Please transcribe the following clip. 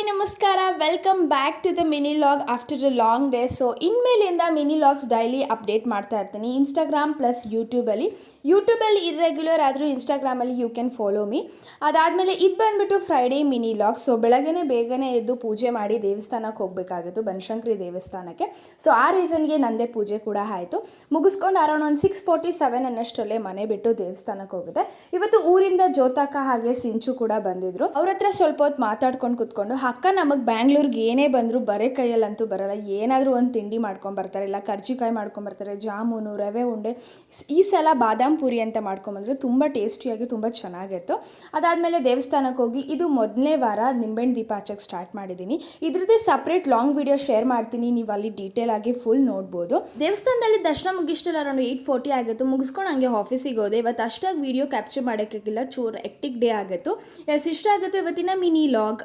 Hi ನಮಸ್ಕಾರ, welcome back to the mini log after a long day. So ಇನ್ಮೇಲಿಂದ mini logs daily update ಮಾಡ್ತಾ ಇರ್ತೀನಿ Instagram plus ಯೂಟ್ಯೂಬಲ್ಲಿ irregular ಆದರೂ ಇನ್ಸ್ಟಾಗ್ರಾಮಲ್ಲಿ ಯು ಕ್ಯಾನ್ ಫಾಲೋ ಮೀ. ಅದಾದಮೇಲೆ ಇದು ಬಂದುಬಿಟ್ಟು ಫ್ರೈಡೇ ಮಿನಿ ಲಾಗ್. ಸೊ ಬೆಳಗ್ಗೆ ಬೇಗನೆ ಎದ್ದು ಪೂಜೆ ಮಾಡಿ ದೇವಸ್ಥಾನಕ್ಕೆ ಹೋಗಬೇಕಾಗಿತ್ತು, ಬನಶಂಕರಿ ದೇವಸ್ಥಾನಕ್ಕೆ. ಸೊ ಆ ರೀಸನ್ಗೆ ನಂದೇ ಪೂಜೆ ಕೂಡ ಆಯಿತು. ಮುಗಿಸ್ಕೊಂಡು ಅರೌಂಡ್ ಒಂದು 6:47 ಅನ್ನಷ್ಟರಲ್ಲೇ ಮನೆ ಬಿಟ್ಟು ದೇವಸ್ಥಾನಕ್ಕೆ ಹೋಗಿದೆ. ಇವತ್ತು ಊರಿಂದ ಜ್ಯೋತಕ್ಕ ಹಾಗೆ ಸಿಂಚು ಕೂಡ ಬಂದಿದ್ರು. ಅವ್ರ ಹತ್ರ ಸ್ವಲ್ಪ ಹೊತ್ತು ಮಾತಾಡ್ಕೊಂಡು ಕುತ್ಕೊಂಡು, ಅಕ್ಕ ನಮಗೆ ಬ್ಯಾಂಗ್ಳೂರ್ಗೆ ಏನೇ ಬಂದರೂ ಬರೇ ಕೈಯಲ್ಲಂತೂ ಬರಲ್ಲ, ಏನಾದರೂ ಒಂದು ತಿಂಡಿ ಮಾಡ್ಕೊಂಬರ್ತಾರೆ, ಇಲ್ಲ ಕರ್ಜಿಕಾಯಿ ಮಾಡ್ಕೊಂಬರ್ತಾರೆ, ಜಾಮೂನು, ರವೆ ಉಂಡೆ. ಈ ಸಲ ಬಾದಾಮ್ ಪೂರಿ ಅಂತ ಮಾಡ್ಕೊಂಬಂದ್ರೆ ತುಂಬ ಟೇಸ್ಟಿಯಾಗಿ ತುಂಬ ಚೆನ್ನಾಗಿತ್ತು. ಅದಾದಮೇಲೆ ದೇವಸ್ಥಾನಕ್ಕೆ ಹೋಗಿ ಇದು ಮೊದಲನೇ ವಾರ ನಿಂಬೆಹಣ್ಣು ದೀಪ ಹಚ್ಚಕ್ಕೆ ಸ್ಟಾರ್ಟ್ ಮಾಡಿದ್ದೀನಿ. ಇದ್ರದ್ದೇ ಸಪ್ರೇಟ್ ಲಾಂಗ್ ವಿಡಿಯೋ ಶೇರ್ ಮಾಡ್ತೀನಿ, ನೀವು ಅಲ್ಲಿ ಡೀಟೇಲ್ ಆಗಿ ಫುಲ್ ನೋಡ್ಬೋದು. ದೇವಸ್ಥಾನದಲ್ಲಿ ದರ್ಶನ ಮುಗಿಷ್ಟಲ್ಲ ಅರೌಂಡ್ 8:40 ಆಗಿತ್ತು. ಮುಗಿಸ್ಕೊಂಡು ಹಂಗೆ ಆಫೀಸಿಗೆ ಹೋದೆ. ಇವತ್ತು ಅಷ್ಟಾಗಿ ವಿಡಿಯೋ ಕ್ಯಾಪ್ಚರ್ ಮಾಡೋಕ್ಕಾಗಿಲ್ಲ, ಚೂರು ಎಕ್ಟಿಕ್ ಡೇ ಆಗಿತ್ತು. ಇಷ್ಟ ಆಗುತ್ತೆ ಇವತ್ತಿನ ಮಿನಿ ಲಾಗ್.